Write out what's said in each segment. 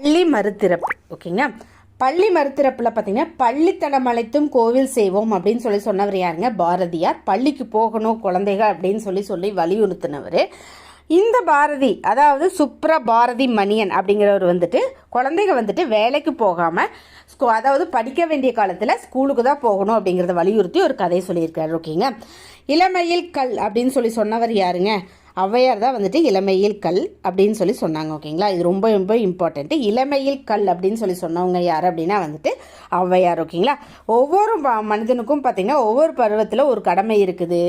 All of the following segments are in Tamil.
பள்ளி மறுதிறப்பு. ஓகேங்களா, பள்ளி மறுதிறப்பில் பார்த்தீங்கன்னா பள்ளித்தடம் அழைத்தும் கோவில் செய்வோம் அப்படின்னு சொன்னவர் யாருங்க? பாரதியார். பள்ளிக்கு போகணும் குழந்தைகள் அப்படின்னு சொல்லி வலியுறுத்தினவர். இந்த பாரதி, அதாவது சுப்ரபாரதி மணியன் அப்படிங்கிறவர் வந்துட்டு குழந்தைங்க வந்துட்டு வேலைக்கு போகாமல் அதாவது படிக்க வேண்டிய காலத்தில் ஸ்கூலுக்கு தான் போகணும் அப்படிங்கிறத வலியுறுத்தி ஒரு கதையை சொல்லியிருக்காரு. ஓகேங்க, இளமையில் கல் அப்படின்னு சொன்னவர் யாருங்க? ஔவையார் தான் வந்துட்டு இளமையில் கல் அப்படின்னு சொன்னாங்க. ஓகேங்களா, இது ரொம்ப ரொம்ப இம்பார்ட்டண்ட்டு. இளமையில் கல் அப்படின்னு சொன்னவங்க யார் அப்படின்னா வந்துட்டு ஔவையார். ஓகேங்களா, ஒவ்வொரு மனிதனுக்கும் பார்த்திங்கன்னா ஒவ்வொரு பருவத்தில் ஒரு கடமை இருக்குது.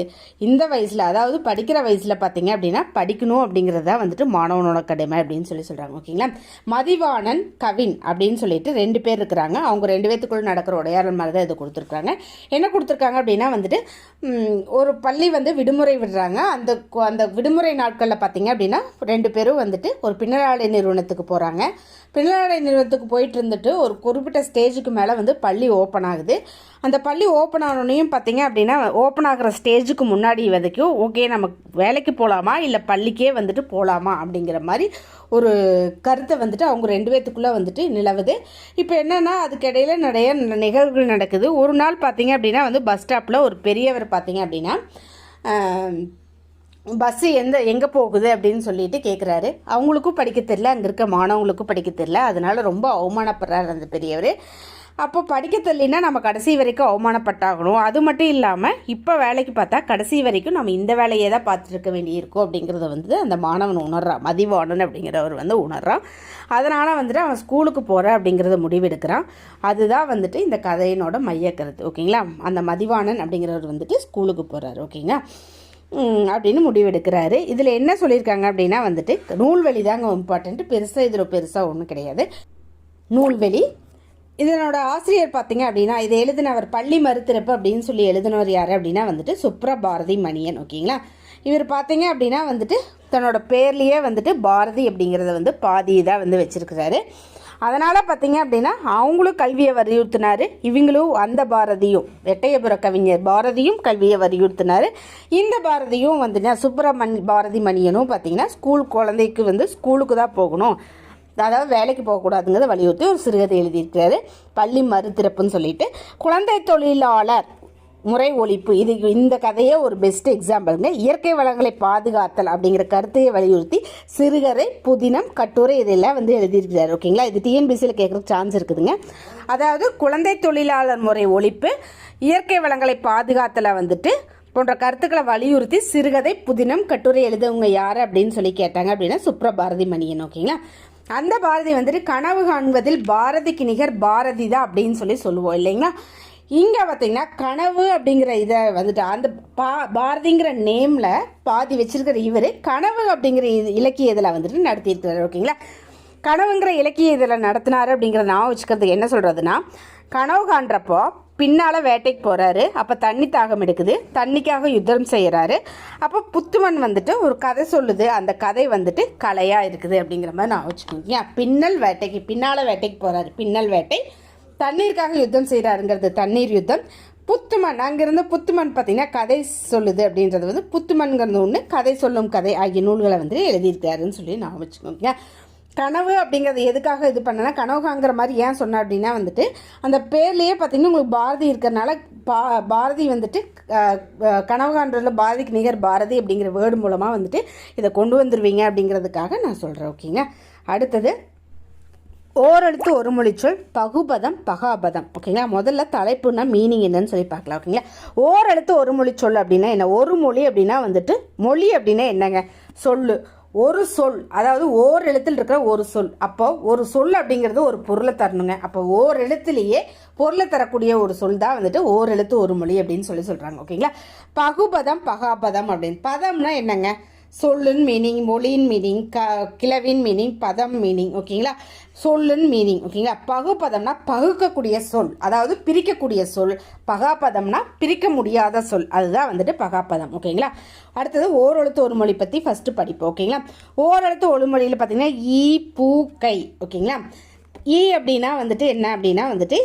இந்த வயசில், அதாவது படிக்கிற வயசில் பார்த்திங்க அப்படின்னா படிக்கணும் அப்படிங்கிறது தான் வந்துட்டு மாணவனோட கடமை அப்படின்னு சொல்கிறாங்க. ஓகேங்களா, மதிவாணன் கவின் அப்படின்னு சொல்லிட்டு 2 பேர் இருக்கிறாங்க. அவங்க 2 பேர்த்துக்குள்ள நடக்கிற உடையாடல் மாதிரி தான் இது கொடுத்துருக்காங்க. என்ன கொடுத்துருக்காங்க அப்படின்னா வந்துட்டு ஒரு பள்ளி வந்து விடுமுறை விடுறாங்க. அந்த விடுமுறை நாட்களில் பார்த்தீங்க அப்படின்னா 2 பேரும் வந்துட்டு ஒரு பின்னலாடை நிறுவனத்துக்கு போகிறாங்க. பின்னலாடை நிறுவனத்துக்கு போயிட்டு இருந்துட்டு ஒரு குறிப்பிட்ட ஸ்டேஜுக்கு மேலே வந்து பள்ளி ஓப்பன் ஆகுது. அந்த பள்ளி ஓப்பன் ஆனோனையும் பார்த்தீங்க அப்படின்னா ஓப்பன் ஆகிற ஸ்டேஜுக்கு முன்னாடி வரைக்கும் ஓகே நம்ம வேலைக்கு போகலாமா இல்லை பள்ளிக்கே வந்துட்டு போகலாமா அப்படிங்கிற மாதிரி ஒரு கருத்தை வந்துட்டு அவங்க 2 பேர்த்துக்குள்ளே வந்துட்டு நிலவுது. இப்போ என்னென்னா அதுக்கிடையில் நிறைய நிகழ்வுகள் நடக்குது. ஒரு நாள் பார்த்தீங்க அப்படின்னா வந்து பஸ் ஸ்டாப்பில் ஒரு பெரியவர் பார்த்தீங்க அப்படின்னா பஸ்ஸு எங்கே போகுது அப்படின்னு சொல்லிட்டு கேட்குறாரு. அவங்களுக்கும் படிக்க தெரியல, அங்கே இருக்க மாணவங்களுக்கும் படிக்க தெரியல. அதனால ரொம்ப அவமானப்படுறாரு அந்த பெரியவர். அப்போ படிக்க தெரியலனா நம்ம கடைசி வரைக்கும் அவமானப்பட்டாகணும். அது மட்டும் இல்லாமல் இப்போ வேலைக்கு பார்த்தா கடைசி வரைக்கும் நம்ம இந்த வேலையை தான் பார்த்துருக்க வேண்டியிருக்கும் அப்படிங்கிறத வந்து அந்த மாணவன் உணர்றான். மதிவாணன் அப்படிங்கிறவர் வந்து உணர்றான். அதனால் வந்துட்டு அவன் ஸ்கூலுக்கு போகிற அப்படிங்கிறத முடிவெடுக்கிறான். அதுதான் வந்துட்டு இந்த கதையினோட மைய கருத்து. ஓகேங்களா, அந்த மதிவாணன் அப்படிங்கிறவர் வந்துட்டு ஸ்கூலுக்கு போகிறாரு. ஓகேங்களா அப்படின்னு முடிவெடுக்கிறாரு. இதில் என்ன சொல்லியிருக்காங்க அப்படின்னா வந்துட்டு நூல்வெளி தாங்க இம்பார்ட்டன்ட்டு. பெருசாக ஒன்றும் கிடையாது. நூல்வெளி இதனோட ஆசிரியர் பார்த்தீங்க அப்படின்னா இதை எழுதினவர் பள்ளி மறுதிறப்பு அப்படின்னு எழுதினவர் யார் அப்படின்னா வந்துட்டு சுப்ரபாரதி மணியன். ஓகேங்களா, இவர் பார்த்தீங்க அப்படின்னா வந்துட்டு தன்னோட பேர்லேயே வந்துட்டு பாரதி அப்படிங்கிறத வந்து பாதி தான் வந்து வச்சிருக்கிறாரு. அதனால் பார்த்தீங்க அப்படின்னா அவங்களும் கல்வியை வலியுறுத்தினார். இவங்களும் அந்த பாரதியும் எட்டயபுர கவிஞர் பாரதியும் கல்வியை வலியுறுத்தினார். இந்த பாரதியும் வந்துட்டு பாரதி மணியனும் பார்த்தீங்கன்னா குழந்தைக்கு வந்து ஸ்கூலுக்கு தான் போகணும், அதாவது வேலைக்கு போகக்கூடாதுங்கிறத வலியுறுத்தி ஒரு சிறுகதை எழுதியிருக்கிறாரு. பள்ளி மறுதிறப்புன்னு சொல்லிட்டு குழந்தை தொழிலாளர் முறை ஒழிப்பு, இந்த கதையே ஒரு பெஸ்ட் எக்ஸாம்பிளுங்க. இயற்கை வளங்களை பாதுகாத்தல் அப்படிங்கிற கருத்தையை வலியுறுத்தி சிறுகதை, புதினம், கட்டுரை இதெல்லாம் வந்து எழுதியிருக்கிறார். ஓகேங்களா, இது டிஎன்பிசியில் கேட்குறதுக்கு சான்ஸ் இருக்குதுங்க. அதாவது குழந்தை தொழிலாளர் முறை ஒழிப்பு, இயற்கை வளங்களை பாதுகாத்தலை வந்துட்டு போன்ற கருத்துக்களை வலியுறுத்தி சிறுகதை, புதினம், கட்டுரை எழுதவங்க யார் அப்படின்னு கேட்டாங்க அப்படின்னா சுப்ரபாரதி மணியன். ஓகேங்களா, அந்த பாரதி வந்துட்டு கனவு காண்பதில் பாரதிக்கு நிகர் பாரதி தான் அப்படின்னு சொல்லுவோம் இல்லைங்களா. இங்கே பார்த்தீங்கன்னா கனவு அப்படிங்கிற இதை வந்துட்டு அந்த பாரதிங்கிற நேமில் பாதி வச்சிருக்கிற இவர் கனவு அப்படிங்கிற இலக்கிய இதில் வந்துட்டு நடத்தியிருக்கிறார். ஓகேங்களா, கனவுங்கிற இலக்கிய இதில் நடத்தினார் அப்படிங்கிறத நான் வச்சுக்கிறதுக்கு என்ன சொல்கிறதுனா, கனவு காண்றப்போ பின்னால் வேட்டைக்கு போகிறாரு. அப்போ தண்ணி தாகம் எடுக்குது, தண்ணிக்காக யுத்தம் செய்கிறாரு. அப்போ புத்துமன் வந்துட்டு ஒரு கதை சொல்லுது. அந்த கதை வந்துட்டு கலையாக இருக்குது அப்படிங்கிற மாதிரி நான் வச்சுக்கோங்க. பின்னால் வேட்டைக்கு போகிறாரு, பின்னல் வேட்டை. தண்ணீருக்காக யுத்தம் செய்கிறாருங்கிறது தண்ணீர் யுத்தம். புத்துமன், அங்கேருந்து புத்துமன் பார்த்தீங்கன்னா கதை சொல்லுது அப்படின்றது வந்து புத்துமன்கிறது ஒன்று, கதை சொல்லும் கதை ஆகிய நூல்களை வந்து எழுதியிருக்காருன்னு நான் வச்சுக்கோங்க. கனவு அப்படிங்கிறது எதுக்காக இது பண்ணனா, கனவுகாங்கிற மாதிரி ஏன் சொன்னேன் அப்படின்னா வந்துட்டு அந்த பேர்லேயே பார்த்தீங்கன்னா உங்களுக்கு பாரதி இருக்கிறனால பாரதி வந்துட்டு கனவு காண்றதுல பாரதிக்கு நிகர் பாரதி அப்படிங்கிற வேர்டு மூலமாக வந்துட்டு இதை கொண்டு வந்துடுவீங்க அப்படிங்கிறதுக்காக நான் சொல்கிறேன். ஓகேங்க, அடுத்தது ஓரெழுத்து ஒரு மொழிச்சொல், பகுபதம், பகாபதம். ஓகேங்களா, முதல்ல தலைப்புனா மீனிங் என்னன்னு பார்க்கலாம். ஓகேங்களா, ஓரெழுத்து ஒரு மொழிச்சொல் அப்படின்னா என்ன? ஒரு மொழி அப்படின்னா வந்துட்டு மொழி அப்படின்னா என்னங்க? சொல்லு, ஒரு சொல், அதாவது ஓர் எழுத்தில் இருக்கிற ஒரு சொல். அப்போ ஒரு சொல் அப்படிங்கிறது ஒரு பொருளை தரணுங்க. அப்போ ஓர் எழுத்துலேயே பொருளை தரக்கூடிய ஒரு சொல் தான் வந்துட்டு ஓர் எழுத்து ஒரு மொழி அப்படின்னு சொல்கிறாங்க. ஓகேங்களா, பகுபதம், பகாபதம் அப்படின்னு பதம்னா என்னங்க? சொல்லின் மீனிங், மொழியின் மீனிங், கிளவின் மீனிங், பதம் மீனிங். ஓகேங்களா, சொல்லின் மீனிங். ஓகேங்களா, பகுபதம்னா பகுக்கக்கூடிய சொல், அதாவது பிரிக்கக்கூடிய சொல். பகாபதம்னா பிரிக்க முடியாத சொல், அதுதான் வந்துட்டு பகாபதம். ஓகேங்களா, அடுத்தது ஓரெழுத்து ஒரு மொழி பற்றி ஃபஸ்ட்டு படிப்போம். ஓகேங்களா, ஓரெழுத்து ஒரு மொழியில் பார்த்தீங்கன்னா ஈ, பூ, கை. ஓகேங்களா, ஈ அப்படின்னா வந்துட்டு என்ன அப்படின்னா வந்துட்டு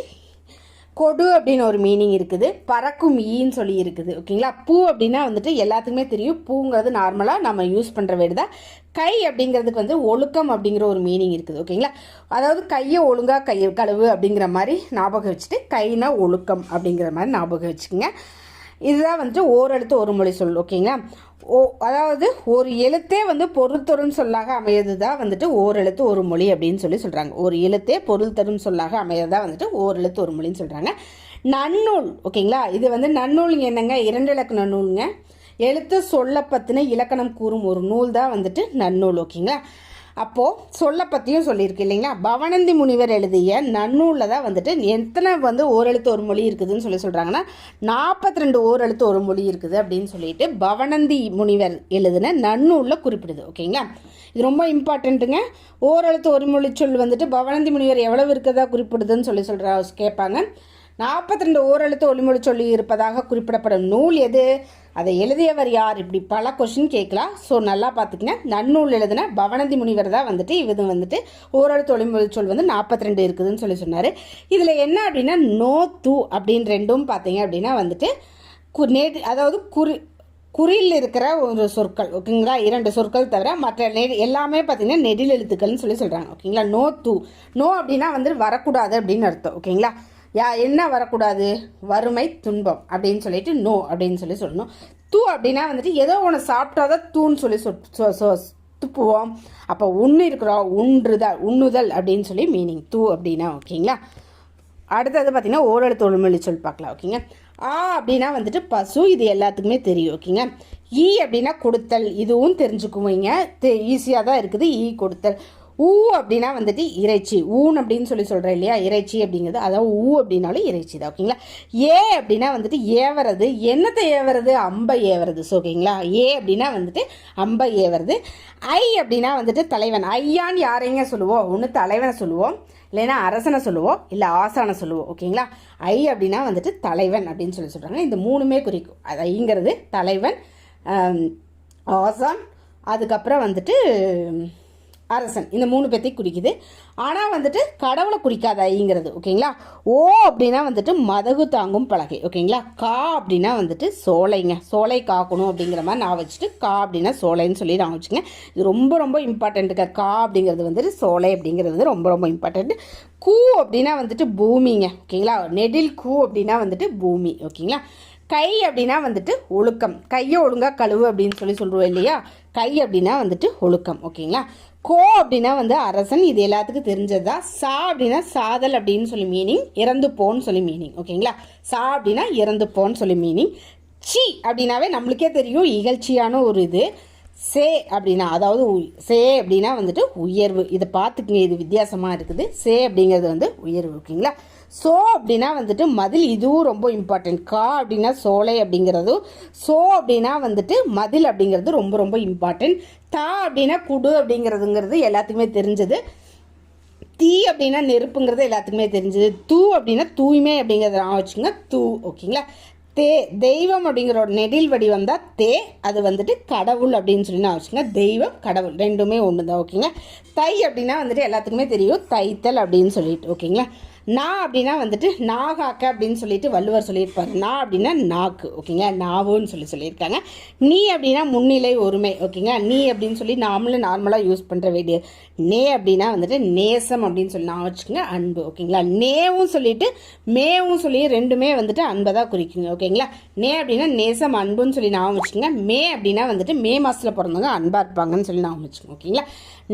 கொடு அப்படின்னு ஒரு மீனிங் இருக்குது, பறக்கும் ஈன்னு சொல்லி இருக்குது. ஓகேங்களா. பூ அப்படின்னா வந்துட்டு எல்லாத்துக்குமே தெரியும், பூங்கிறது நார்மலாக நம்ம யூஸ் பண்ணுற வேர்டு தான். கை அப்படிங்கிறதுக்கு வந்து ஒழுக்கம் அப்படிங்கிற ஒரு மீனிங் இருக்குது. ஓகேங்களா. அதாவது கையை ஒழுங்காக கழுவு அப்படிங்கிற மாதிரி ஞாபகம் வச்சுட்டு கைனா ஒழுக்கம் அப்படிங்கிற மாதிரி ஞாபகம் வச்சுக்கோங்க. இதுதான் வந்துட்டு ஓரெழுத்து ஒரு மொழி சொல். ஓகேங்களா. அதாவது ஒரு எழுத்தே வந்து பொருள் தரும் சொல்லாக அமையது தான் வந்துட்டு ஓரெழுத்து ஒரு மொழி அப்படின்னு சொல்கிறாங்க. ஒரு எழுத்தே பொருள் தரும் சொல்லாக அமையது தான் வந்துட்டு ஓரெழுத்து ஒரு மொழின்னு சொல்கிறாங்க. நன்னூல். ஓகேங்களா. இது வந்து நன்னூல் என்னங்க, 2 இலக்கண நூலுங்க. எழுத்து சொல்ல பற்றின இலக்கணம் கூறும் ஒரு நூல் தான் வந்துட்டு நன்னூல். ஓகேங்களா. அப்போது சொல்ல பற்றியும் சொல்லியிருக்கு இல்லைங்களா. பவணந்தி முனிவர் எழுதிய நன்னூலில் தான் வந்துட்டு எத்தனை வந்து ஓரெழுத்து ஒரு மொழி இருக்குதுன்னு சொல்கிறாங்கன்னா 42 ஓரெழுத்து ஒரு மொழி இருக்குது அப்படின்னு சொல்லிட்டு பவணந்தி முனிவர் எழுதின நன்னூலில் குறிப்பிடுது. ஓகேங்களா. இது ரொம்ப இம்பார்ட்டண்ட்டுங்க. ஓரெழுத்து ஒரு மொழி சொல் வந்துட்டு பவணந்தி முனிவர் எவ்வளவு இருக்கிறதா குறிப்பிடுதுன்னு கேட்பாங்க. 42 ஓரெழுத்து ஒளிமொழி சொல்லி இருப்பதாக குறிப்பிடப்படும் நூல் எது, அதை எழுதியவர் யார், இப்படி பல கொஸ்டின் கேட்கலாம். ஸோ நல்லா பார்த்துக்கங்க. நன்னூல் எழுதின பவணந்தி முனிவர் தான் வந்துட்டு இது வந்துட்டு ஓரெழுத்து ஒளிமொழி சொல் வந்து 42 இருக்குதுன்னு சொன்னார். இதில் என்ன அப்படின்னா நோ தூ அப்படின்னு ரெண்டும் பார்த்தீங்க அப்படின்னா வந்துட்டு அதாவது குறியில் இருக்கிற ஒரு சொற்கள். ஓகேங்களா. 2 சொற்கள் தவிர மற்ற எல்லாமே பார்த்தீங்கன்னா நெடில் எழுத்துக்கள்னு சொல்கிறாங்க. ஓகேங்களா. நோ தூ, நோ அப்படின்னா வந்து வரக்கூடாது அப்படின்னு அர்த்தம். ஓகேங்களா. என்ன வரக்கூடாது, வறுமை துன்பம் அப்படின்னு சொல்லிட்டு நோ அப்படின்னு சொல்லணும். தூ அப்படின்னா வந்துட்டு ஏதோ ஒன்று சாப்பிட்டாதான் தூன்னு சொல்லி துப்புவோம். அப்போ ஒன்று இருக்கிறோம், உண்ணுதல் அப்படின்னு சொல்லி மீனிங் தூ அப்படின்னா. ஓகேங்களா. அடுத்தது பார்த்தீங்கன்னா ஓரெழுத்து ஒளிமொழி சொல் பார்க்கலாம். ஓகேங்க. ஆ அப்படின்னா வந்துட்டு பசு, இது எல்லாத்துக்குமே தெரியும். ஓகேங்க. ஈ அப்படின்னா கொடுத்தல், இதுவும் தெரிஞ்சுக்குவீங்க, ஈஸியாக தான் இருக்குது. ஈ கொடுத்தல். ஊ அப்படின்னா வந்துட்டு இறைச்சி, ஊன் அப்படின்னு சொல்கிறேன் இல்லையா, இறைச்சி அப்படிங்கிறது. அதாவது ஊ அப்படின்னாலும் இறைச்சி தான். ஓகேங்களா. ஏ அப்படின்னா வந்துட்டு ஏவறது, என்னத்தை ஏவறது, அம்பை ஏவறது. ஸோ ஓகேங்களா. ஏ அப்படின்னா வந்துட்டு அம்பை ஏவறது. ஐ அப்படின்னா வந்துட்டு தலைவன். ஐயான்னு யாரைங்க சொல்லுவோம், ஒன்று தலைவனை சொல்லுவோம், இல்லைன்னா அரசனை சொல்லுவோம், இல்லை ஆசானை சொல்லுவோம். ஓகேங்களா. ஐ அப்படின்னா வந்துட்டு தலைவன் அப்படின்னு சொல்கிறாங்க. இந்த 3மே குறிக்கும். அது ஐங்கிறது தலைவன், ஆசான், அதுக்கப்புறம் வந்துட்டு அரசன். இந்த 3 பேர்த்தையும் குறிக்குது. ஆனால் வந்துட்டு கடவுளை குறிக்காது ஐங்கிறது. ஓகேங்களா. ஓ அப்படின்னா வந்துட்டு மதகு தாங்கும் பலகை. ஓகேங்களா. கா அப்படின்னா வந்துட்டு சோலைங்க, சோலை காக்கணும் அப்படிங்கிற மாதிரி நான் வச்சுட்டு கா அப்படின்னா சோலைன்னு சொல்லி நான் வச்சுங்க. இது ரொம்ப ரொம்ப இம்பார்ட்டண்ட்டுங்க. கா அப்படிங்கிறது வந்துட்டு சோலை அப்படிங்கிறது வந்து ரொம்ப ரொம்ப இம்பார்ட்டண்ட்டு. கூ அப்படின்னா வந்துட்டு பூமிங்க. ஓகேங்களா. நெடில் கூ அப்படின்னா வந்துட்டு பூமி. ஓகேங்களா. கை அப்படின்னா வந்துட்டு ஒழுக்கம், கையை ஒழுங்காக கழுவு அப்படின்னு சொல்லுவோம் இல்லையா. கை அப்படின்னா வந்துட்டு ஒழுக்கம். ஓகேங்களா. கோ அப்படின்னா வந்து அரசன், இது எல்லாத்துக்கும் தெரிஞ்சது தான். சா அப்படின்னா சாதல் அப்படின்னு சொல்லி மீனிங், இறந்து போன்னு சொல்லி மீனிங். ஓகேங்களா. சா அப்படின்னா இறந்து போன்னு சொல்லி மீனிங். சி அப்படின்னாவே நம்மளுக்கே தெரியும், இகழ்ச்சியான ஒரு இது. சே அப்படின்னா அதாவது சே அப்படின்னா வந்துட்டு உயர்வு. இதை பார்த்துக்குங்க, இது வித்தியாசமாக இருக்குது. சே அப்படிங்கிறது வந்து உயர்வு. ஓகேங்களா. சோ அப்படின்னா வந்துட்டு மதில், இதுவும் ரொம்ப இம்பார்ட்டன்ட். கா அப்படின்னா சோலை அப்படிங்கிறதும், சோ அப்படின்னா வந்துட்டு மதில் அப்படிங்கிறது ரொம்ப ரொம்ப இம்பார்ட்டன்ட். தா அப்படின்னா குடு அப்படிங்கிறதுங்கிறது எல்லாத்துக்குமே தெரிஞ்சது. தீ அப்படின்னா நெருப்புங்கிறது எல்லாத்துக்குமே தெரிஞ்சது. தூ அப்படின்னா தூய்மை அப்படிங்கிறத நான் வச்சுங்க, தூ. ஓகேங்களா. தெய்வம் அப்படிங்கிற ஒரு நெடில் வடிவம் தான் தே, அது வந்துட்டு கடவுள் அப்படின்னு சொல்லி நான் வச்சுங்க. தெய்வம் கடவுள் ரெண்டுமே ஒன்று தான். ஓகேங்க. தை அப்படின்னா வந்துட்டு எல்லாத்துக்குமே தெரியும், தைத்தல் அப்படின்னு சொல்லிட்டு. ஓகேங்களா. நா அப்படின்னா வந்துட்டு நாகாக்க அப்படின்னு சொல்லிட்டு வள்ளுவர் சொல்லியிருப்பாரு. நா அப்படின்னா நாக்கு. ஓகேங்களா. நாவுன்னு சொல்லியிருக்காங்க. நீ அப்படின்னா முன்னிலை ஒருமை. ஓகேங்களா. நீ அப்படின்னு சொல்லி நார்மலாக யூஸ் பண்ணுற வேண்டிய. நே அப்படின்னா வந்துட்டு நேசம் அப்படின்னு சொல்லி நான் வச்சுக்கோங்க, அன்பு. ஓகேங்களா. நேவும் சொல்லிட்டு மேவும் சொல்லி ரெண்டுமே வந்துட்டு அன்பை தான் குறிக்குங்க. ஓகேங்களா. நே அப்படின்னா நேசம் அன்புன்னு சொல்லி நான் வச்சுக்கோங்க. மே அப்படின்னா வந்துட்டு மே மாதத்தில் பிறந்தவங்க அன்பாக இருப்பாங்கன்னு சொல்லி நான் வச்சுக்கோங்க. ஓகேங்களா.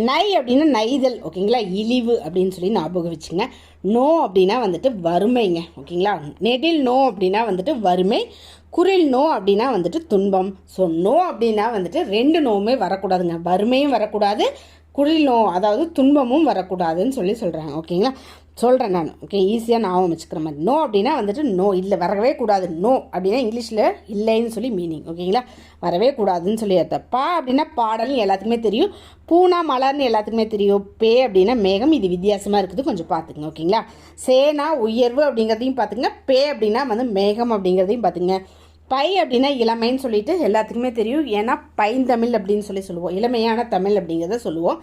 நை அப்படின்னா நைதல். ஓகேங்களா. இழிவு அப்படின்னு சொல்லி ஞாபகம் வச்சுங்க. நோ அப்படின்னா வந்துட்டு வறுமைங்க. ஓகேங்களா. நெடில் நோ அப்படின்னா வந்துட்டு வறுமை, குரில் நோ அப்படின்னா வந்துட்டு துன்பம். ஸோ நோ அப்படின்னா வந்துட்டு 2 நோவுமே வரக்கூடாதுங்க, வறுமையும் வரக்கூடாது, குரில் நோ அதாவது துன்பமும் வரக்கூடாதுன்னு சொல்கிறாங்க. ஓகேங்களா. சொல்கிறேன் நான். ஓகே. ஈஸியாக ஞாபகம் வச்சுக்கிற மாதிரி. நோ அப்படின்னா வந்துட்டு நோ, இல்லை வரவே கூடாது. நோ அப்படின்னா இங்கிலீஷில் இல்லைன்னு சொல்லி மீனிங். ஓகேங்களா. வரவே கூடாதுன்னு சொல்லி அர்த்தம். பா அப்படின்னா பாடல்னு எல்லாத்துக்குமே தெரியும். பூனா மலர்னு எல்லாத்துக்குமே தெரியும். பே அப்படின்னா மேகம், இது வித்தியாசமாக இருக்குது, கொஞ்சம் பார்த்துங்க. ஓகேங்களா. சேனா உயர்வு அப்படிங்கிறதையும் பார்த்துங்க. பே அப்படின்னா வந்து மேகம் அப்படிங்கிறதையும் பார்த்துங்க. பை அப்படின்னா இளமைன்னு சொல்லிட்டு எல்லாத்துக்குமே தெரியும், ஏன்னா பைந்தமிழ் அப்படின்னு சொல்லுவோம், இளமையான தமிழ் அப்படிங்கிறத சொல்லுவோம்.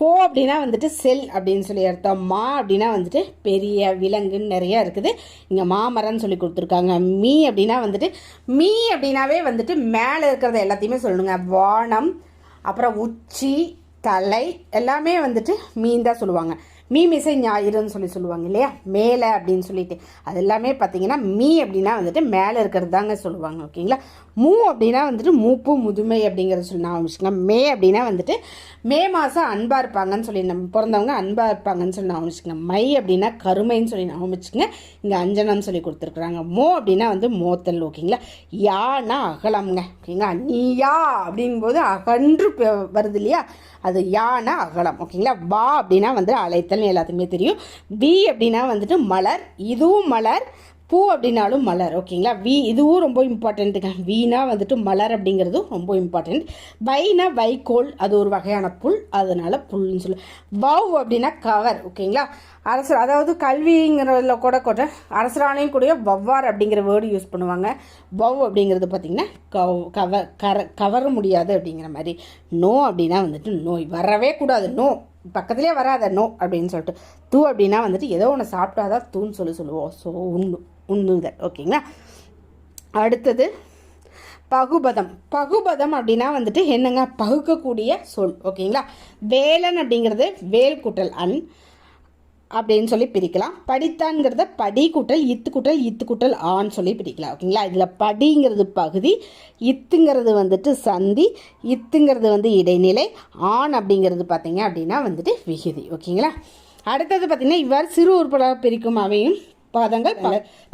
போ அப்படின்னா வந்துட்டு செல் அப்படின்னு சொல்லி அர்த்தம். மா அப்படின்னா வந்துட்டு பெரிய விலங்குன்னு நிறையா இருக்குது. இங்கே மாமரம்னு சொல்லி கொடுத்துருக்காங்க. மீ அப்படின்னா வந்துட்டு மீ அப்படின்னாவே வந்துட்டு மேலே இருக்கிறத எல்லாத்தையுமே சொல்லணுங்க. வானம், அப்புறம் உச்சி, தலை எல்லாமே வந்துட்டு மீன் தான் சொல்லுவாங்க. மீமிசை ஞாயிறுன்னு சொல்லுவாங்க இல்லையா, மேலே அப்படின்னு சொல்லிட்டு. அது எல்லாமே பார்த்தீங்கன்னா மீ அப்படின்னா வந்துட்டு மேலே இருக்கிறது தாங்க சொல்லுவாங்க. ஓகேங்களா. மூ அப்படின்னா வந்துட்டு மூப்பு முதுமை அப்படிங்கிறத சொல்லி நான் வச்சுக்கோங்க. மே அப்படின்னா வந்துட்டு மே மாதம் அன்பாக இருப்பாங்கன்னு சொல்லி நம்ம பிறந்தவங்க அன்பாக இருப்பாங்கன்னு சொல்லி நான் வச்சுக்கோங்க. மை அப்படின்னா கருமைன்னு சொல்லி நான் வச்சுக்கோங்க. இங்கே அஞ்சனம்னு சொல்லி கொடுத்துருக்குறாங்க. மோ அப்படின்னா வந்து மோத்தல். ஓகேங்களா. யானா அகலம்ங்க. ஓகேங்களா. நீயா அப்படிங்கும்போது அகன்று வருது இல்லையா, அது யானா அகலம். ஓகேங்களா. வா அப்படின்னா வந்து அழைத்தல் எல்லாத்துக்குமே தெரியும். வி அப்படின்னா வந்துட்டு மலர், இதுவும் மலர். பூ அப்படின்னாலும் மலர். ஓகேங்களா. இதுவும் ரொம்ப இம்பார்ட்டண்ட்டுங்க. வீணா வந்துட்டு மலர் அப்படிங்கிறதும் ரொம்ப இம்பார்ட்டண்ட். வைனா வைக்கோல், அது ஒரு வகையான புல், அதனால புல்னு சொல்லு. வவ் அப்படின்னா கவர். ஓகேங்களா. அரசர், அதாவது கல்விங்கிறதுல கூட அரசராணையும் கூட வவ்வார் அப்படிங்கிற வேர்டு யூஸ் பண்ணுவாங்க. வவ் அப்படிங்கிறது பார்த்திங்கன்னா கவர முடியாது அப்படிங்கிற மாதிரி. நோ அப்படின்னா வந்துட்டு நோய், வரவே கூடாது, நோ பக்கத்துலேயே வராத, நோ அப்படின்னு சொல்லிட்டு. தூ அப்படின்னா வந்துட்டு ஏதோ ஒன்று சாப்பிட்டாதான் தூன்னு சொல்லுவோம். ஸோ உண்ணுதல். ஓகேங்களா. அடுத்தது பகுபதம். பகுபதம் அப்படின்னா வந்துட்டு என்னங்க, பகுக்கக்கூடிய சொல். ஓகேங்களா. வேலன் அப்படிங்கிறது வேல் கூட்டல் அன் அப்படின்னு சொல்லி பிரிக்கலாம். படித்தான்ங்கிறத படி கூட்டல் இத்து கூட்டல் ஆன்னு சொல்லி பிரிக்கலாம். ஓகேங்களா. இதில் படிங்கிறது பகுதி, இத்துங்கிறது வந்துட்டு சந்தி, இத்துங்கிறது வந்து இடைநிலை, ஆண் அப்படிங்கிறது பார்த்தீங்க அப்படின்னா வந்துட்டு விகுதி. ஓகேங்களா. அடுத்தது பார்த்தீங்கன்னா இவ்வாறு சிறு உறுப்புகளாக பிரிக்கும் அவையும் பதங்கள்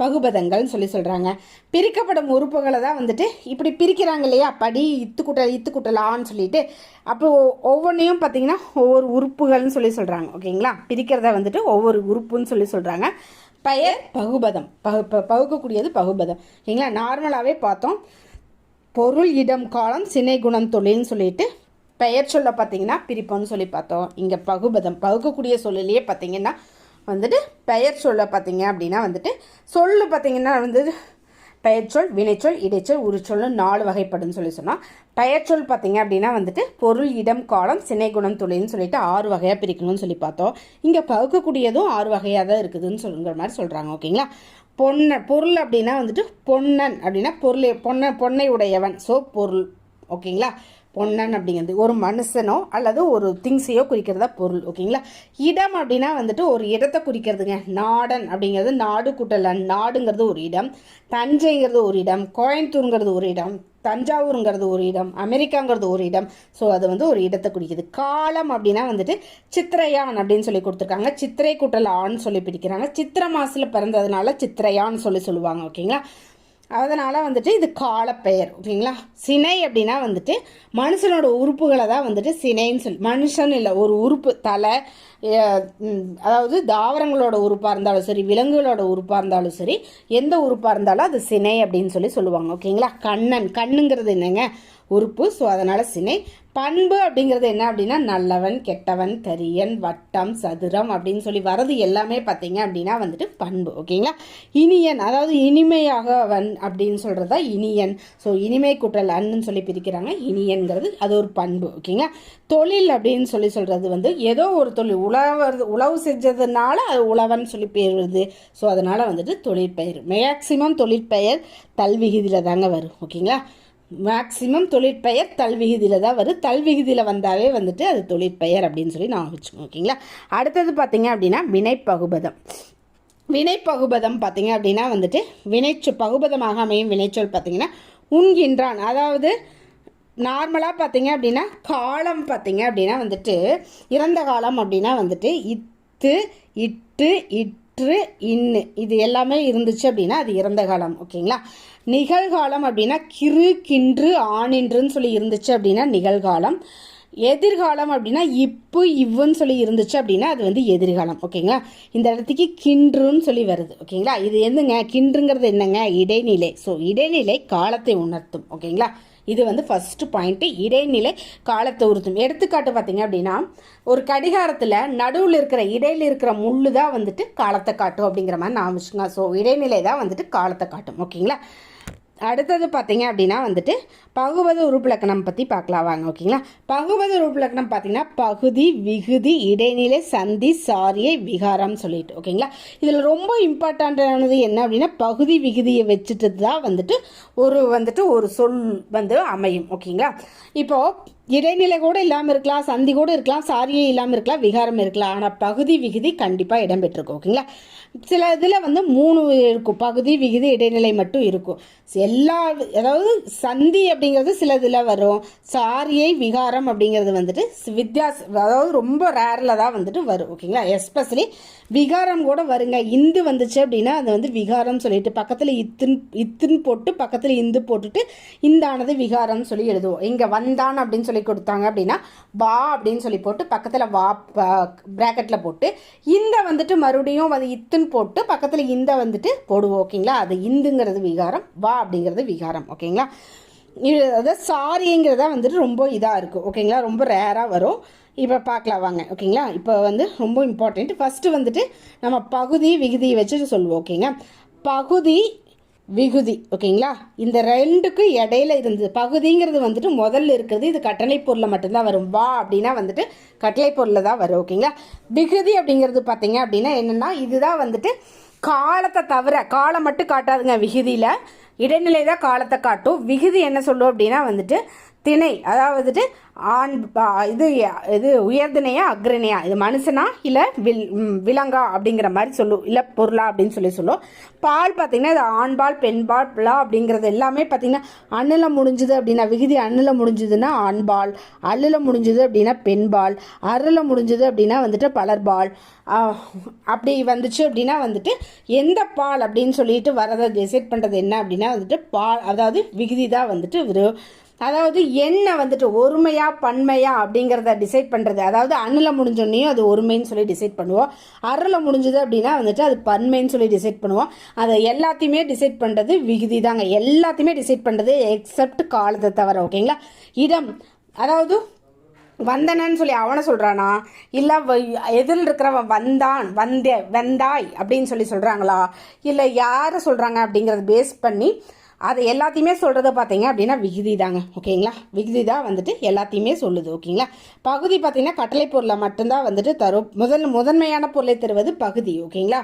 பகுபதங்கள்னு சொல்லி சொல்கிறாங்க. பிரிக்கப்படும் உறுப்புகளை தான் வந்துட்டு இப்படி பிரிக்கிறாங்க இல்லையா, படி இத்து கூட்டல் ஆன்னு சொல்லிட்டு. அப்போ ஒவ்வொன்றையும் பார்த்தீங்கன்னா ஒவ்வொரு உறுப்புகள்னு சொல்லி சொல்கிறாங்க. ஓகேங்களா. பிரிக்கிறத வந்துட்டு ஒவ்வொரு உறுப்புன்னு சொல்லி சொல்கிறாங்க. பெயர் பகுபதம், பகுக்கக்கூடியது பகுபதம். ஓகேங்களா. நார்மலாகவே பார்த்தோம், பொருள், இடம், காலம், சினை, குணம், தொழில்னு சொல்லிட்டு பெயர் சொல்ல பார்த்தீங்கன்னா பிரிப்போம்னு சொல்லி பார்த்தோம். இங்கே பகுபதம் பகுக்கக்கூடிய சொல்லிலேயே பார்த்தீங்கன்னா வந்துட்டு பெயர் சொல்ல பார்த்தீங்க அப்படின்னா வந்துட்டு சொல்லு பார்த்தீங்கன்னா வந்து பெயர்ச்சொல், வினைச்சொல், இடைச்சொல், உரிச்சொல்னு 4 வகைப்படும் சொல்லி சொன்னால், பெயர்ச்சொல் பார்த்தீங்க அப்படின்னா வந்துட்டு பொருள், இடம், காலம், சினை, குணம், தொழில்னு சொல்லிட்டு 6 வகையாக பிரிக்கணும்னு சொல்லி பார்த்தோம். இங்கே பகுக்கக்கூடியதும் 6 வகையாக தான் இருக்குதுன்னு சொல்லுங்கிற மாதிரி சொல்கிறாங்க. ஓகேங்களா. பொருள் அப்படின்னா வந்துட்டு பொன்னன் அப்படின்னா பொன்னை உடையவன், ஸோ பொருள். ஓகேங்களா. பொன்னன் அப்படிங்கிறது ஒரு மனுஷனோ அல்லது ஒரு திங்ஸையோ குறிக்கிறதா பொருள். ஓகேங்களா. இடம் அப்படின்னா வந்துட்டு ஒரு இடத்தை குறிக்கிறதுங்க. நாடன் அப்படிங்கிறது நாடு கூட்டல் நாடுங்கிறது ஒரு இடம், தஞ்சைங்கிறது ஒரு இடம், கோயம்புத்தூருங்கிறது ஒரு இடம், தஞ்சாவூருங்கிறது ஒரு இடம், அமெரிக்காங்கிறது ஒரு இடம். ஸோ அது வந்து ஒரு இடத்தை குறிக்குது. காலம் அப்படின்னா வந்துட்டு சித்திரையான் அப்படின்னு சொல்லி கொடுத்துருக்காங்க. சித்திரை கூட்டல் ஆன்னு சொல்லி பிடிக்கிறாங்க. சித்திரை மாதத்தில் பிறந்ததுனால சித்திரையான்னு சொல்லுவாங்க. ஓகேங்களா. அதனால் வந்துட்டு இது காலப்பெயர். ஓகேங்களா. சினை அப்படின்னா வந்துட்டு மனுஷனோட உறுப்புகளை தான் வந்துட்டு சினைன்னு சொல்லி, மனுஷன் இல்லை ஒரு உறுப்பு, தலை, அதாவது தாவரங்களோட உறுப்பாக இருந்தாலும் சரி, விலங்குகளோட உறுப்பாக இருந்தாலும் சரி, எந்த உறுப்பாக இருந்தாலும் அது சினை அப்படின்னு சொல்லி சொல்லுவாங்க. ஓகேங்களா. கண்ணுங்கிறது என்னங்க, உறுப்பு. ஸோ அதனால் சினை. பண்பு அப்படிங்கிறது என்ன அப்படின்னா நல்லவன், கெட்டவன், கரியன், வட்டம், சதுரம் அப்படின்னு சொல்லி வரது எல்லாமே பார்த்தீங்க அப்படின்னா வந்துட்டு பண்பு. ஓகேங்களா. இனியன், அதாவது இனிமையாகவன் அப்படின்னு சொல்கிறதா இனியன். ஸோ இனிமை கூட்டல் அன்னு சொல்லி பிரிக்கிறாங்க. இனியன்கிறது அது ஒரு பண்பு. ஓகேங்களா. தொழில் அப்படின்னு சொல்லி சொல்கிறது வந்து ஏதோ ஒரு தொழில், உழவு செஞ்சதுனால அது உழவன் சொல்லி பேர் வருது. ஸோ அதனால் வந்துட்டு தொழிற்பெயர். மேக்சிமம் தொழிற்பெயர் தல்விகுதியில் தாங்க வரும். ஓகேங்களா. மேக்சிமம் தொழிற்பெயர் தல்விகுதியில் தான் வரும். தல்விகுதியில் வந்தாவே வந்துட்டு அது தொழிற்பெயர் அப்படின்னு சொல்லி நான் வச்சுக்கோங்க. ஓகேங்களா. அடுத்தது பார்த்தீங்க அப்படின்னா வினைப்பகுபதம். வினைப்பகுபதம் பார்த்தீங்க அப்படின்னா வந்துட்டு பகுபதமாக அமையும் வினைச்சொல் பார்த்தீங்கன்னா உண்கின்றான். அதாவது நார்மலாக பார்த்தீங்க அப்படின்னா காலம் பார்த்தீங்க அப்படின்னா வந்துட்டு இறந்த காலம் அப்படின்னா வந்துட்டு இற்று, இன்னு இது எல்லாமே இருந்துச்சு அப்படின்னா அது இறந்த காலம். ஓகேங்களா. நிகழ்காலம் அப்படின்னா கின்று, ஆணின்றுன்னு சொல்லி இருந்துச்சு அப்படின்னா நிகழ்காலம். எதிர்காலம் அப்படின்னா இவ்வுன்னு சொல்லி இருந்துச்சு அப்படின்னா அது வந்து எதிர்காலம். ஓகேங்களா. இந்த இடத்துக்கு கின்றுன்னு சொல்லி வருது. ஓகேங்களா. இது என்னங்க, கின்றுங்கிறது என்னங்க, இடைநிலை. ஸோ இடைநிலை காலத்தை உணர்த்தும். ஓகேங்களா. இது வந்து ஃபர்ஸ்ட் பாயிண்ட்டு, இடைநிலை காலத்தை உறுத்தும். எடுத்துக்காட்டு பார்த்தீங்க அப்படின்னா ஒரு கடிகாரத்தில் நடுவில் இருக்கிற இடையில் இருக்கிற முள்ளு தான் வந்துட்டு காலத்தை காட்டும் அப்படிங்கிற மாதிரி நான் வச்சுக்கோங்க. ஸோ இடைநிலை தான் வந்துட்டு காலத்தை காட்டும். ஓகேங்களா. அடுத்தது பார்த்தீங்க அப்படின்னா வந்துட்டு பகுபத உறுப்பிலக்கணம் பற்றி பார்க்கலாம் வாங்க. ஓகேங்களா, பகுபத உறுப்பிலக்கணம் பார்த்தீங்கன்னா பகுதி, விகுதி, இடைநிலை, சந்தி, சாரியை, விகாரம் சொல்லிட்டு. ஓகேங்களா, இதில் ரொம்ப இம்பார்ட்டண்ட்டானது என்ன அப்படின்னா பகுதி விகுதியை வச்சுட்டு தான் வந்துட்டு ஒரு சொல் அமையும். ஓகேங்களா, இப்போது இடைநிலை கூட இல்லாமல் இருக்கலாம், சந்தி கூட இருக்கலாம், சாரியே இல்லாமல் இருக்கலாம், விகாரம் இருக்கலாம். ஆனால் பகுதி விகுதி கண்டிப்பாக இடம்பெற்றிருக்கும். ஓகேங்களா, சில இதில் 3 இருக்கும், பகுதி விகுதி இடைநிலை மட்டும் இருக்கும். அதாவது சந்தி அப்படிங்கிறது சில இதில் வரும், சாரியை விகாரம் அப்படிங்கிறது வந்துட்டு அதாவது ரொம்ப ரேரில் தான் வந்துட்டு வரும். ஓகேங்களா, எஸ்பெஷலி விகாரம் கூட வருங்க. இந்து வந்துச்சு அப்படின்னா அது விகாரம் சொல்லிட்டு பக்கத்தில் இத்துன்னு போட்டு பக்கத்தில் இந்து போட்டுட்டு இந்தானது விகாரம் சொல்லி எழுதுவோம். இங்கே வந்தான் அப்படின்னு சொல்லி கொடுத்தாங்க அப்படின்னா வா அப்படின்னு சொல்லி போட்டு பக்கத்தில் வா பிராக்கெட்டில் போட்டு இந்த வந்துட்டு மறுபடியும் இத்துன்னு போட்டு பக்கத்தில் இந்த வந்துட்டு போடுவோம். ஓகேங்களா, அது இந்துங்கிறது விகாரம், வா அப்படிங்கிறது விகாரம். ஓகேங்களா, அதாவது சாரிங்கிறதா வந்துட்டு ரொம்ப இதாக இருக்கும். ஓகேங்களா, ரொம்ப ரேராக வரும். இப்போ பார்க்கலாம் வாங்க. ஓகேங்களா, இப்போ ரொம்ப இம்பார்ட்டண்ட். ஃபஸ்ட்டு வந்துட்டு நம்ம பகுதி விகுதியை வச்சுட்டு சொல்லுவோம். ஓகேங்க, பகுதி விகுதி. ஓகேங்களா, இந்த ரெண்டுக்கும் இடையில இருந்தது பகுதிங்கிறது வந்துட்டு முதல்ல இருக்கிறது. இது கட்டளை பொருளில் மட்டும்தான் வரும். வா அப்படின்னா வந்துட்டு கட்டளை பொருளில் தான் வரும். ஓகேங்களா, விகுதி அப்படிங்கிறது பார்த்தீங்க அப்படின்னா என்னென்னா இதுதான் வந்துட்டு காலத்தை தவிர காலம் மட்டும் காட்டாதுங்க. விகுதியில் இடைநிலை தான் காலத்தை காட்டும். விகுதி என்ன சொல்லும் அப்படின்னா வந்துட்டு திணை, அதாவது ஆண் இது உயர்திணையா அக்ரணையா, இது மனுஷனா இல்லை விலங்கா அப்படிங்கிற மாதிரி சொல்லும், இல்லை பொருளா அப்படின்னு சொல்லும். பால் பார்த்தீங்கன்னா இது ஆண்பால் பெண்பால் பிளா அப்படிங்கிறது எல்லாமே பார்த்தீங்கன்னா அண்ணில் முடிஞ்சுது அப்படின்னா விகுதி அண்ணில் முடிஞ்சுதுன்னா ஆண்பால், அல்லில் முடிஞ்சுது அப்படின்னா பெண்பால், அருளில் முடிஞ்சுது அப்படின்னா வந்துட்டு பலர்பால். அப்படி வந்துச்சு அப்படின்னா வந்துட்டு எந்த பால் அப்படின்னு சொல்லிட்டு வரதை டிசைட் பண்ணுறது என்ன அப்படின்னா வந்துட்டு பால், அதாவது விகுதி தான் வந்துட்டு அதாவது என்ன வந்துட்டு ஒருமையா பன்மையா அப்படிங்கிறத டிசைட் பண்ணுறது. அதாவது அண்ணில் முடிஞ்சோன்னையும் அது ஒருமைன்னு சொல்லி டிசைட் பண்ணுவோம், அருளில் முடிஞ்சது அப்படின்னா வந்துட்டு அது பன்மைன்னு சொல்லி டிசைட் பண்ணுவோம். அதை எல்லாத்தையுமே டிசைட் பண்ணுறது விகுதி தாங்க. எல்லாத்தையுமே டிசைட் பண்ணுறது எக்ஸப்ட் காலத்தை தவிர. ஓகேங்களா, இடம், அதாவது வந்தனன்னு சொல்லி அவனை சொல்கிறானா இல்லை எதில் இருக்கிறவன் வந்தாய் அப்படின்னு சொல்லி சொல்கிறாங்களா இல்லை யாரை சொல்கிறாங்க அப்படிங்கிறத பேஸ் பண்ணி அதை எல்லாத்தையுமே சொல்கிறத பார்த்தீங்க அப்படின்னா விகுதி தாங்க. ஓகேங்களா, விகுதி தான் வந்துட்டு எல்லாத்தையுமே சொல்லுது. ஓகேங்களா, பகுதி பார்த்தீங்கன்னா கட்டளை பொருளை மட்டும்தான் வந்துட்டு தரும். முதன்மையான பொருளை தருவது பகுதி. ஓகேங்களா,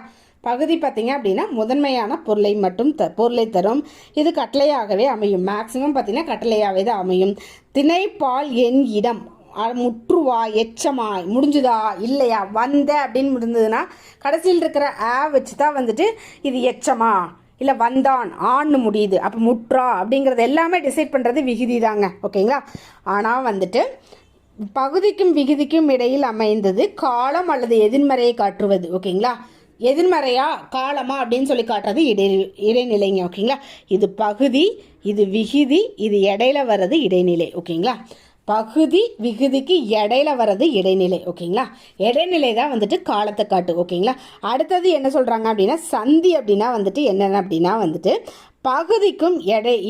பகுதி பார்த்தீங்க அப்படின்னா முதன்மையான பொருளை மட்டும் பொருளை தரும். இது கட்டளையாகவே அமையும். மேக்சிமம் பார்த்தீங்கன்னா கட்டளையாகவே தான் அமையும். திணை, பால், எண், இடம், முற்றுவா, எச்சமா, முடிஞ்சுதா இல்லையா, வந்த அப்படின்னு முடிந்ததுன்னா கடைசியில் இருக்கிற வச்சு தான் வந்துட்டு இது எச்சமா இல்லை வந்தான் ஆன்னு முடியுது. அப்போ முற்றா அப்படிங்கிறது எல்லாமே டிசைட் பண்ணுறது விகுதி தாங்க. ஓகேங்களா, ஆனால் வந்துட்டு பகுதிக்கும் விகுதிக்கும் இடையில் அமைந்தது காலம் அல்லது எதிர்மறையை காட்டுவது. ஓகேங்களா, எதிர்மறையா காலமா அப்படின்னு சொல்லி காட்டுறது இடைநிலைங்க. ஓகேங்களா, இது பகுதி, இது விகுதி, இது இடையில வர்றது இடைநிலை. ஓகேங்களா, பகுதி விகுதிக்கு இடையில வர்றது இடைநிலை. ஓகேங்களா, இடைநிலை தான் வந்துட்டு காலத்தை காட்டு. ஓகேங்களா, அடுத்தது என்ன சொல்கிறாங்க அப்படின்னா சந்தி அப்படின்னா வந்துட்டு என்னென்ன அப்படின்னா வந்துட்டு பகுதிக்கும்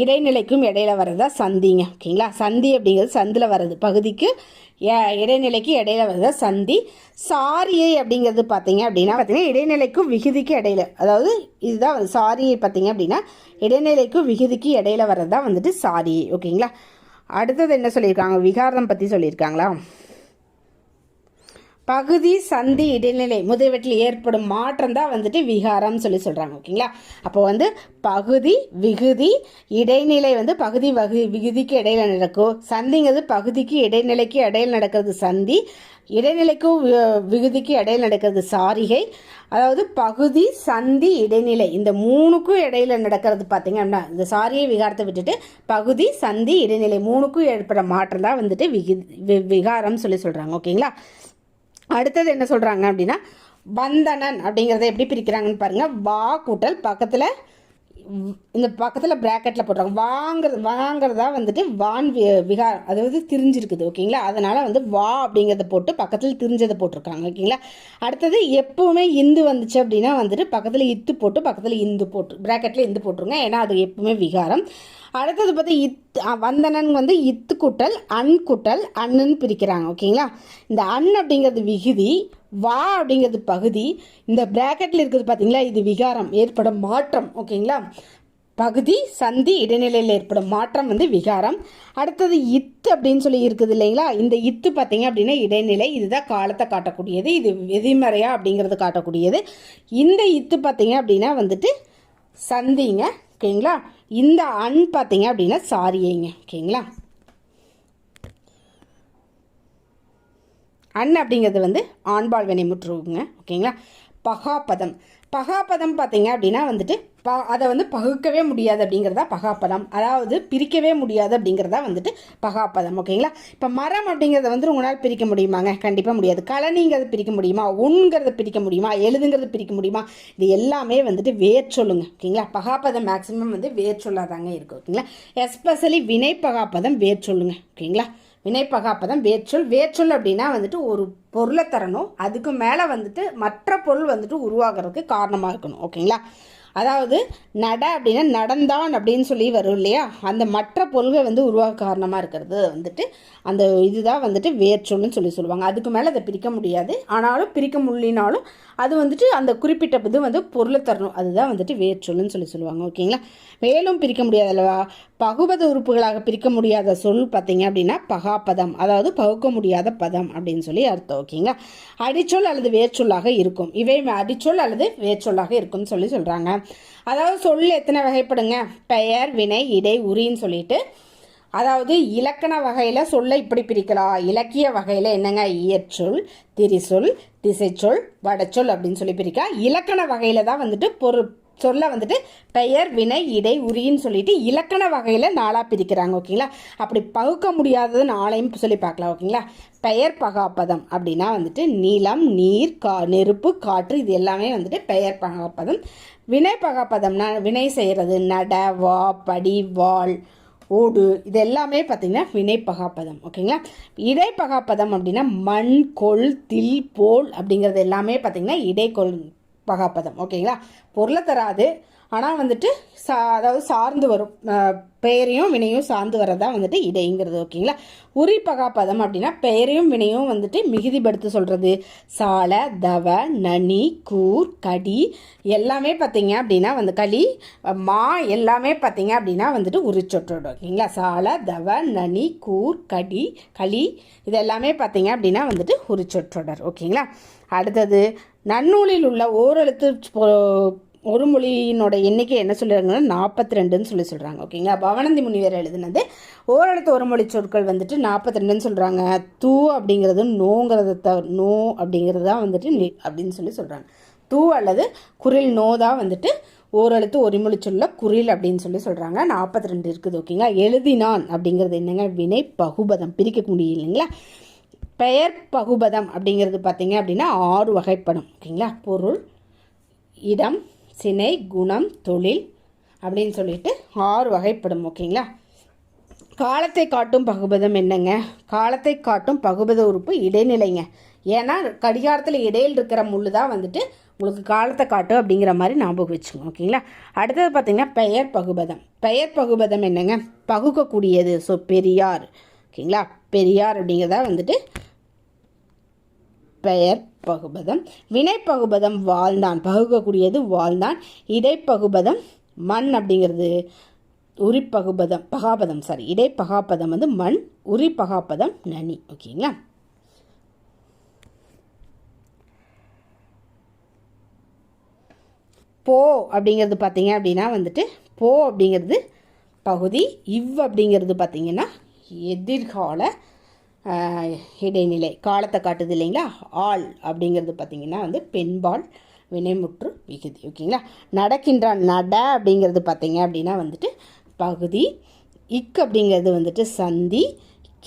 இடைநிலைக்கும் இடையில வர்றதா சந்திங்க. ஓகேங்களா, சந்தி அப்படிங்கிறது சந்தில் வர்றது, பகுதிக்கு இடைநிலைக்கு இடையில வர்றதா சந்தி. சாரியை அப்படிங்கிறது பார்த்தீங்க அப்படின்னா இடைநிலைக்கும் விகுதிக்கு இடையில, அதாவது இதுதான் சாரியை பார்த்தீங்க அப்படின்னா இடைநிலைக்கும் விகுதிக்கு இடையில வர்றதா வந்துட்டு சாரியை. ஓகேங்களா, அடுத்தது என்ன சொல்லியிருக்காங்க, விகாரம் பற்றி சொல்லியிருக்காங்களா. பகுதி சந்தி இடைநிலை முதலியவற்றில் ஏற்படும் மாற்றம் தான் வந்துட்டு விகாரம் சொல்லி சொல்கிறாங்க. ஓகேங்களா, அப்போ பகுதி விகுதி இடைநிலை பகுதி விகுதிக்கு இடையில நடக்கும். சந்திங்கிறது பகுதிக்கு இடைநிலைக்கு இடையில் நடக்கிறது சந்தி, இடைநிலைக்கும் விகுதிக்கு இடையில் நடக்கிறது சாரிகை. அதாவது பகுதி சந்தி இடைநிலை இந்த மூணுக்கும் இடையில நடக்கிறது பார்த்தீங்க அப்படின்னா இந்த சாரியை விகாரத்தை விட்டுட்டு பகுதி சந்தி இடைநிலை மூணுக்கும் ஏற்படுற மாற்றம் தான் வந்துட்டு விகாரம் சொல்லி சொல்கிறாங்க. ஓகேங்களா, அடுத்தது என்ன சொல்கிறாங்க அப்படின்னா வந்தனன் அப்படிங்கிறத எப்படி பிரிக்கிறாங்கன்னு பாருங்கள். வா கூட்டல் பக்கத்தில் இந்த பக்கத்தில் ப்ராக்கெட்டில் போட்டுறாங்க. வாங்கிறதா வந்துட்டு வான் விகாரம், அதாவது திரிஞ்சிருக்குது. ஓகேங்களா, அதனால் வா அப்படிங்கிறத போட்டு பக்கத்தில் திரிஞ்சதை போட்டிருக்காங்க. ஓகேங்களா, அடுத்தது எப்பவுமே இந்து வந்துச்சு அப்படின்னா வந்துட்டு பக்கத்தில் இத்து போட்டு பக்கத்தில் இந்து போட்டு ப்ராக்கெட்டில் இந்து போட்டுருங்க, ஏன்னா அது எப்பவுமே விகாரம். அடுத்தது பார்த்தா வந்தனன் இத்து கூட்டல் அன் கூட்டல் அண்ணுன்னு பிரிக்கிறாங்க. ஓகேங்களா, இந்த அன் அப்படிங்கிறது விகுதி, வா அப்படிங்கிறது பகுதி, இந்த பிராக்கெட்டில் இருக்கிறது பார்த்தீங்களா இது விகாரம் ஏற்படும் மாற்றம். ஓகேங்களா, பகுதி, சந்தி, இடைநிலையில் ஏற்படும் மாற்றம் வந்து விகாரம். அடுத்தது இத்து அப்படின்னு சொல்லி இருக்குது இல்லைங்களா, இந்த இத்து பார்த்தீங்க அப்படின்னா இடைநிலை, இதுதான் காலத்தை காட்டக்கூடியது, இது எதிர்மறையா அப்படிங்கிறது காட்டக்கூடியது. இந்த இத்து பார்த்தீங்க அப்படின்னா வந்துட்டு சந்திங்க, ஓகேங்களா. இந்த அன் பார்த்தீங்க அப்படின்னா சாரியைங்க, ஓகேங்களா. அன் அப்படிங்கிறது வந்து ஆண்பால் வினைமுற்றுங்க, ஓகேங்களா. பகாப்பதம், பகாப்பதம் பார்த்தீங்க அப்படின்னா வந்துட்டு அதை வந்து பகுக்கவே முடியாது அப்படிங்கிறதா பகாப்பதம், அதாவது பிரிக்கவே முடியாது அப்படிங்கிறதா வந்துட்டு பகாப்பதம், ஓகேங்களா. இப்போ மரம் அப்படிங்கிறத வந்து உங்களால் பிரிக்க முடியுமாங்க? கண்டிப்பாக முடியாது. கழனிங்கிறத பிரிக்க முடியுமா? உண்கிறத பிரிக்க முடியுமா? எழுதுங்கிறது பிரிக்க முடியுமா? இது எல்லாமே வந்துட்டு வேர் சொல்லுங்க, ஓகேங்களா. பகாப்பதம் மேக்ஸிமம் வந்து வேர் சொல்லாதாங்க இருக்குது, ஓகேங்களா. எஸ்பெஷலி வினை பகாப்பதம் வேர் சொல்லுங்க, ஓகேங்களா. வினைப்பகாப்பதம் வேர்ச்சொல். வேர்ச்சொல் அப்படின்னா வந்துட்டு ஒரு பொருளை தரணும், அதுக்கு மேலே வந்துட்டு மற்ற பொருள் வந்துட்டு உருவாகிறதுக்கு காரணமாக இருக்கணும், ஓகேங்களா. அதாவது நட அப்படின்னா நடந்தான் அப்படின்னு சொல்லி வரும் இல்லையா, அந்த மற்ற பொருள்கள் வந்து உருவாக காரணமாக இருக்கிறது வந்துட்டு அந்த இதுதான் வந்துட்டு வேர்ச்சொல்னு சொல்லுவாங்க. அதுக்கு மேலே அதை பிரிக்க முடியாது, ஆனாலும் பிரிக்க முடியினாலும் அது வந்துட்டு அந்த குறிப்பிட்ட இது வந்து பொருளை தரணும், அதுதான் வந்துட்டு வேர்ச்சொல்லுன்னு சொல்லுவாங்க, ஓகேங்களா. மேலும் பிரிக்க முடியாது அல்லவா, பகுபத உறுப்புகளாக பிரிக்க முடியாத சொல் பார்த்தீங்க அப்படின்னா பகாப்பதம், அதாவது பகுக்க முடியாத பதம் அப்படின்னு சொல்லி அர்த்தம், ஓகேங்களா. அடிச்சொல் அல்லது வேர்ச்சொல்லாக இருக்கும், இவை அடிச்சொல் அல்லது வேர்ச்சொல்லாக இருக்கும்னு சொல்கிறாங்க. அதாவது சொல் எத்தனை வகைப்படுங்க? பெயர், வினை, இடை, உரின்னு சொல்லிட்டு. அதாவது இலக்கண வகையில் சொல்ல இப்படி பிரிக்கலாம், இலக்கிய வகையில் என்னங்க இயற்சொல், திரிசொல், திசைச்சொல், வடச்சொல் அப்படின்னு சொல்லி பிரிக்கா. இலக்கண வகையில் தான் வந்துட்டு சொல்ல வந்துட்டு பெயர், வினை, இடை, உரின்னு சொல்லிட்டு இலக்கண வகையில் 4 பிரிக்கிறாங்க, ஓகேங்களா. அப்படி பகுக்க முடியாதது 4 சொல்லி பார்க்கலாம், ஓகேங்களா. பெயர் பகாப்பதம் அப்படின்னா வந்துட்டு நீளம், நீர், நெருப்பு, காற்று, இது எல்லாமே வந்துட்டு பெயர் பகாப்பதம். வினை பகாப்பதம்னா வினை செய்கிறது, நட, வா, படி, வாள், ஓடு, இது எல்லாமே பார்த்தீங்கன்னா வினை பகாப்பதம், ஓகேங்களா. இடைப்பகாப்பதம் அப்படின்னா மண், கொள், தில், போல் அப்படிங்கிறது எல்லாமே பார்த்தீங்கன்னா இடைக்கொள் பகாப்பதம், ஓகேங்களா. பொருளை தராது, ஆனால் வந்துட்டு அதாவது சார்ந்து வரும், பெயரையும் வினையும் சார்ந்து வரதா வந்துட்டு இடைங்கிறது, ஓகேங்களா. உரி பகாப்பதம் அப்படின்னா பெயரையும் வினையும் வந்துட்டு மிகுதிப்படுத்த சொல்கிறது. சால, தவ, நனி, கூர், கடி எல்லாமே பார்த்தீங்க அப்படின்னா வந்து களி, மா எல்லாமே பார்த்தீங்க அப்படின்னா வந்துட்டு உரிச்சொற்றோடு, ஓகேங்களா. சால, தவ, நனி, கூர், கடி, களி இது எல்லாமே பார்த்தீங்க அப்படின்னா வந்துட்டு உரிச்சொற்றொடர், ஓகேங்களா. அடுத்தது நன்னூலில் உள்ள ஓரெழுத்து ஒரு மொழியினோட எண்ணிக்கை என்ன சொல்கிறாங்கன்னா 42ன்னு சொல்கிறாங்க, ஓகேங்களா. பவனந்தி முனிவர் எழுதுனது ஓரெழுத்து ஒரு மொழி சொற்கள் வந்துட்டு 42ன்னு சொல்கிறாங்க. தூ அப்படிங்கிறது நோங்கிறத நோ அப்படிங்கிறது தான் வந்துட்டு அப்படின்னு சொல்கிறாங்க. தூ அல்லது குரில் நோ தான் வந்துட்டு ஓரெழுத்து ஒரு மொழி சொல்ல குரில் அப்படின்னு சொல்கிறாங்க. 42 இருக்குது, ஓகேங்களா. எழுதினான் அப்படிங்கிறது என்னங்க வினை பகுபதம், பிரிக்க முடியும் இல்லைங்களா. பெயர் பகுபதம் அப்படிங்கிறது பார்த்தீங்க அப்படின்னா 6 வகைப்படும், ஓகேங்களா. பொருள், இடம், சினை, குணம், தொழில் அப்படின்னு சொல்லிட்டு 6 வகைப்படும், ஓகேங்களா. காலத்தை காட்டும் பகுபதம் என்னங்க? காலத்தை காட்டும் பகுபத உறுப்பு இடைநிலைங்க. ஏன்னா கடிகாரத்தில் இடையில் இருக்கிற முள்ளு தான் வந்துட்டு உங்களுக்கு காலத்தை காட்டும் அப்படிங்கிற மாதிரி ஞாபகம் வச்சுங்க, ஓகேங்களா. அடுத்தது பார்த்தீங்கன்னா பெயர் பகுபதம். பெயர் பகுபதம் என்னங்க? பகுக்கக்கூடியது. ஸோ பெரியார், ஓகேங்களா. பெரியார் அப்படிங்கிறதா வந்துட்டு பெயர் பகுபதம். வினை பகுபதம் வாழ்ந்தான், பகுக்கக்கூடியது வாழ்ந்தான். இடைப்பகுபதம் மண் அப்படிங்கிறது உரிப்பகுபதம் பகாபதம் இடைப்பகாப்பதம் வந்து மண், உரிப்பகாப்பதம் நனி, ஓகேங்களா. போ அப்படிங்கிறது பார்த்தீங்க அப்படின்னா வந்துட்டு போ அப்படிங்கிறது பகுதி, இவ் அப்படிங்கிறது பார்த்தீங்கன்னா எதிர்கால இடைநிலை, காலத்தை காட்டுது இல்லைங்களா. ஆள் அப்படிங்கிறது பார்த்திங்கன்னா வந்து பெண்பால் வினைமுற்று விகுதி, ஓகேங்களா. நடக்கின்றான், நட அப்படிங்கிறது பார்த்திங்க அப்படின்னா வந்துட்டு பகுதி, இக் அப்படிங்கிறது வந்துட்டு சந்தி,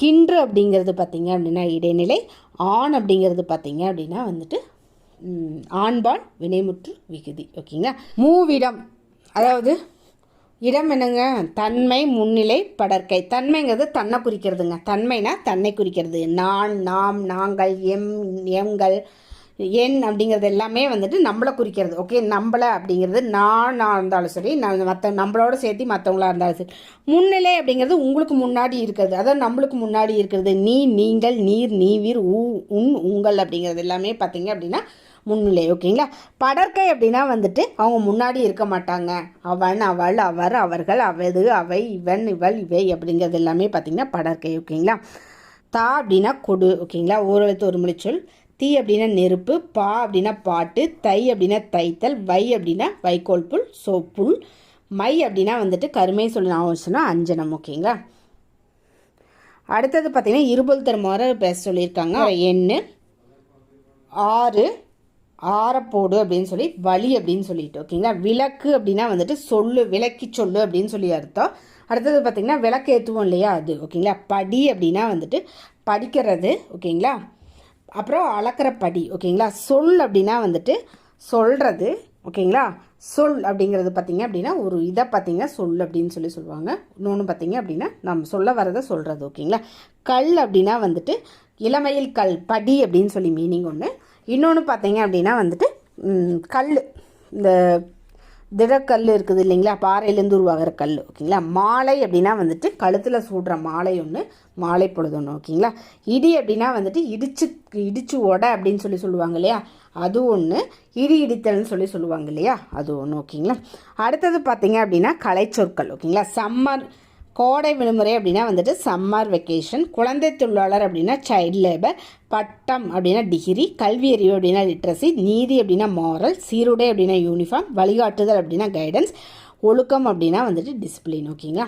கின்று அப்படிங்கிறது பார்த்திங்க அப்படின்னா இடைநிலை, ஆண் அப்படிங்கிறது பார்த்திங்க அப்படின்னா வந்துட்டு ஆண்பால் வினைமுற்று விகுதி, ஓகேங்களா. மூவிடம், அதாவது இடம் என்னங்க? தன்மை, முன்னிலை, படற்கை. தன்மைங்கிறது தன்னை குறிக்கிறதுங்க. தன்மைனா தன்னை குறிக்கிறது. நான், நாம், நாங்கள், எங்கள், என் அப்படிங்கிறது எல்லாமே வந்துட்டு நம்மளை குறிக்கிறது, ஓகே. நம்மளை அப்படிங்கிறது நான் இருந்தாலும் சரி, நம்மளோட சேர்த்து மற்றவங்களா இருந்தாலும் சரி. முன்னிலை அப்படிங்கிறது உங்களுக்கு முன்னாடி இருக்கிறது, அதாவது நம்மளுக்கு முன்னாடி இருக்கிறது. நீ, நீங்கள், நீர், நீவீர், உன், உங்கள் அப்படிங்கிறது எல்லாமே பார்த்தீங்க அப்படின்னா முன்னிலை. ஓகேங்களா. படற்கை அப்படின்னா வந்துட்டு அவங்க முன்னாடி இருக்க மாட்டாங்க. அவன், அவள், அவர், அவர்கள், அவது, அவை, இவன், இவள், இவை அப்படிங்கிறது எல்லாமே பார்த்திங்கன்னா படற்கை. ஓகேங்களா. தா அப்படின்னா கொடு. ஓகேங்களா. ஓரெழுத்து ஒரு மொழிச்சொல். தீ அப்படின்னா நெருப்பு. பா அப்படின்னா பாட்டு. தை அப்படின்னா தைத்தல். வை அப்படின்னா வைக்கோல் புல், சோப்புல். மை அப்படின்னா வந்துட்டு கருமை சொல்லி நான் சொன்னால் அஞ்சனம். ஓகேங்களா. அடுத்தது பார்த்திங்கன்னா இருபொருள் தரும் முறை பேச சொல்லியிருக்காங்க. எண்ணு, ஆறு, ஆரப்போடு அப்படின்னு சொல்லி வலி அப்படின்னு சொல்லிட்டு. ஓகேங்களா. விளக்கு அப்படின்னா வந்துட்டு சொல்லு, விளக்கி சொல்லு அப்படின்னு சொல்லி அர்த்தம். அடுத்தது பார்த்திங்கன்னா விளக்கு ஏற்றுவோம் இல்லையா அது. ஓகேங்களா. படி அப்படின்னா வந்துட்டு படிக்கிறது. ஓகேங்களா. அப்புறம் அளக்கிற படி. ஓகேங்களா. சொல் அப்படின்னா வந்துட்டு சொல்கிறது. ஓகேங்களா. சொல் அப்படிங்கிறது பார்த்திங்க அப்படின்னா ஒரு இதை பார்த்திங்கன்னா சொல் அப்படின்னு சொல்லி சொல்லுவாங்க. இன்னொன்று பார்த்திங்க அப்படின்னா நம்ம சொல்ல வரதை சொல்கிறது. ஓகேங்களா. கல் அப்படின்னா வந்துட்டு இளமையில் கல், படி அப்படின்னு சொல்லி மீனிங் ஒன்று. இன்னொன்று பார்த்திங்க அப்படின்னா வந்துட்டு கல், இந்த திடக்கல் இருக்குது இல்லைங்களா, பாறையிலேருந்து உருவாகிற கல். ஓகேங்களா. மாலை அப்படின்னா வந்துட்டு கழுத்தில் சூடுற மாலை ஒன்று, மாலை பொழுது ஒன்று. ஓகேங்களா. இடி அப்படின்னா வந்துட்டு இடிச்சு ஒட அப்படின்னு சொல்லி சொல்லுவாங்க இல்லையா, அது ஒன்று. இடி இடித்தல்னு சொல்லி சொல்லுவாங்க இல்லையா, அது ஒன்று. ஓகேங்களா. அடுத்தது பார்த்திங்க அப்படின்னா கலைச்சொற்கள். ஓகேங்களா. சம்மர், கோடை விடுமுறை அப்படின்னா வந்துட்டு சம்மர் வெக்கேஷன். குழந்தை தொழிலாளர் அப்படின்னா சைல்டு லேபர். பட்டம் அப்படின்னா டிகிரி. கல்வி அறிவு அப்படின்னா லிட்ரஸி. நீதி அப்படின்னா மாரல். சீருடை அப்படின்னா யூனிஃபார்ம். வழிகாட்டுதல் அப்படின்னா கைடன்ஸ். ஒழுக்கம் அப்படின்னா வந்துட்டு டிசிப்ளின். ஓகேங்களா.